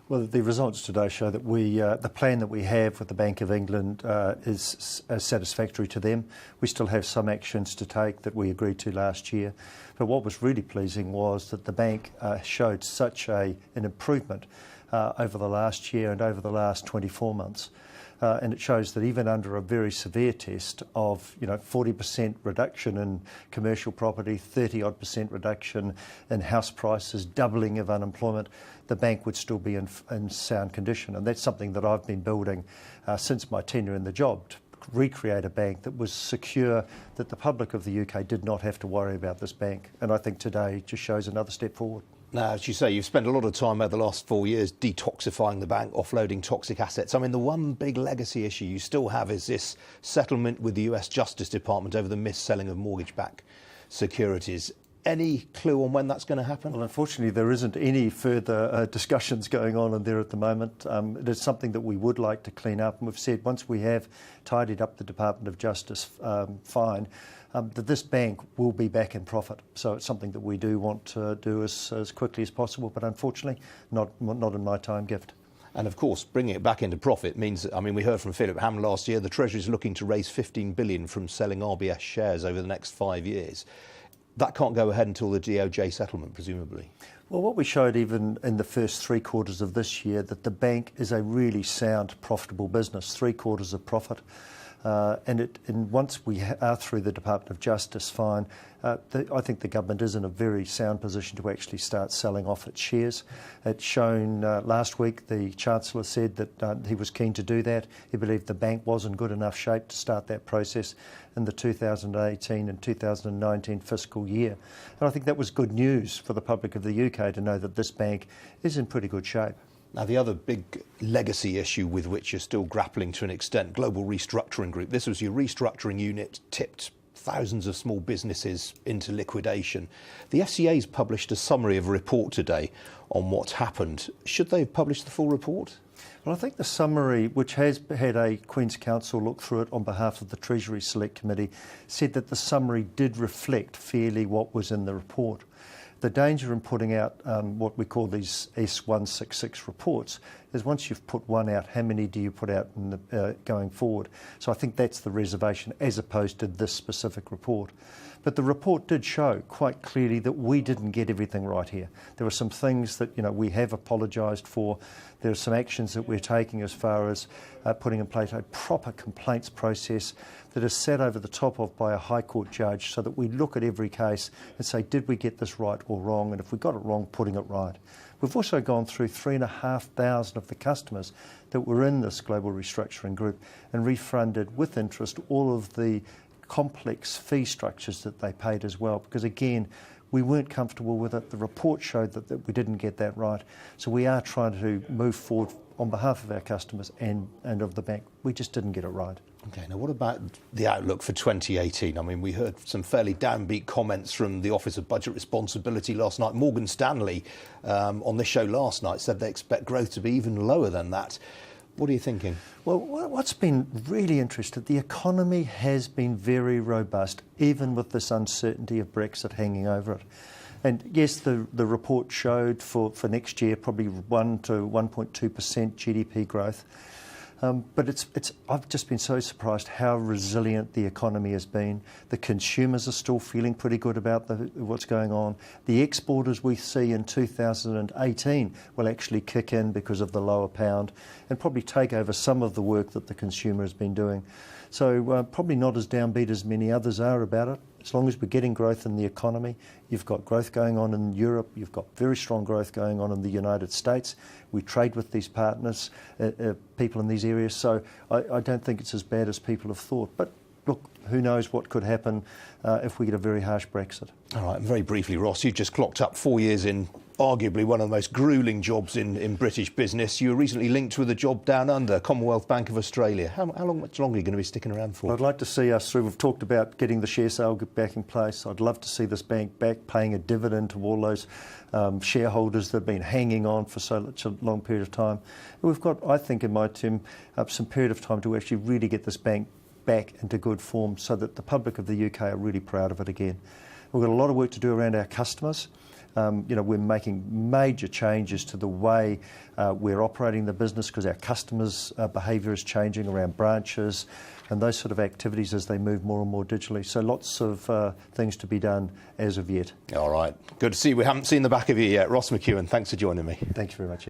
Well, the results today show that the plan that we have with the Bank of England is satisfactory to them. We still have some actions to take that we agreed to last year. But what was really pleasing was that the bank showed such an improvement over the last year and over the last 24 months. And it shows that even under a very severe test of 40% reduction in commercial property, 30-odd% reduction in house prices, doubling of unemployment, the bank would still be in sound condition. And that's something that I've been building since my tenure in the job, to recreate a bank that was secure, that the public of the UK did not have to worry about this bank. And I think today just shows another step forward. Now, as you say, you've spent a lot of time over the last 4 years detoxifying the bank, offloading toxic assets. I mean, the one big legacy issue you still have is this settlement with the US Justice Department over the mis-selling of mortgage-backed securities. Any clue on when that's going to happen? Well, unfortunately, there isn't any further discussions going on in there at the moment. It is something that we would like to clean up, and we've said once we have tidied up the Department of Justice fine, that this bank will be back in profit. So it's something that we do want to do as quickly as possible, but unfortunately, not in my time gift. And of course, bringing it back into profit means, I mean, we heard from Philip Hammond last year, the Treasury is looking to raise $15 billion from selling RBS shares over the next 5 years. That can't go ahead until the DOJ settlement, presumably. Well, what we showed even in the first 3 quarters of this year, that the bank is a really sound, profitable business, 3 quarters of profit. And once we are through the Department of Justice fine, I think the government is in a very sound position to actually start selling off its shares. It's shown last week, the Chancellor said that he was keen to do that. He believed the bank was in good enough shape to start that process in the 2018 and 2019 fiscal year. And I think that was good news for the public of the UK to know that this bank is in pretty good shape. Now, the other big legacy issue with which you're still grappling to an extent, Global Restructuring Group. This was your restructuring unit, tipped thousands of small businesses into liquidation. The FCA's published a summary of a report today on what's happened. Should they have published the full report? Well, I think the summary, which has had a Queen's Counsel look through it on behalf of the Treasury Select Committee, said that the summary did reflect fairly what was in the report. The danger in putting out what we call these S166 reports is once you've put one out, how many do you put out going forward? So I think that's the reservation as opposed to this specific report. But the report did show quite clearly that we didn't get everything right here. There were some things that we have apologised for. There are some actions that we're taking as far as putting in place a proper complaints process that is set over the top of by a High Court judge so that we look at every case and say, did we get this right or wrong? And if we got it wrong, putting it right. We've also gone through 3,500 of the customers that were in this global restructuring group and refunded with interest all of the complex fee structures that they paid as well, because again, we weren't comfortable with it. The report showed that we didn't get that right. So we are trying to move forward on behalf of our customers and of the bank. We just didn't get it right. OK, now what about the outlook for 2018? I mean, we heard some fairly downbeat comments from the Office of Budget Responsibility last night. Morgan Stanley on this show last night said they expect growth to be even lower than that. What are you thinking? Well, what's been really interesting, the economy has been very robust, even with this uncertainty of Brexit hanging over it. And yes, the report showed for next year probably 1 to 1.2% GDP growth. But I've just been so surprised how resilient the economy has been. The consumers are still feeling pretty good about what's going on. The exporters we see in 2018 will actually kick in because of the lower pound and probably take over some of the work that the consumer has been doing. So probably not as downbeat as many others are about it. As long as we're getting growth in the economy, you've got growth going on in Europe, you've got very strong growth going on in the United States. We trade with these partners, people in these areas, so I don't think it's as bad as people have thought. But look, who knows what could happen if we get a very harsh Brexit. All right, and very briefly, Ross, you've just clocked up 4 years in arguably one of the most gruelling jobs in British business. You were recently linked with a job down under, Commonwealth Bank of Australia. How much longer are you going to be sticking around for? I'd like to see us through. We've talked about getting the share sale back in place. I'd love to see this bank back paying a dividend to all those shareholders that have been hanging on for such a long period of time. And we've got, I think, in my team, some period of time to actually really get this bank back into good form so that the public of the UK are really proud of it again. We've got a lot of work to do around our customers. We're making major changes to the way we're operating the business because our customers' behaviour is changing around branches and those sort of activities as they move more and more digitally. So lots of things to be done as of yet. All right. Good to see you. We haven't seen the back of you yet. Ross McEwan, thanks for joining me. Thank you very much.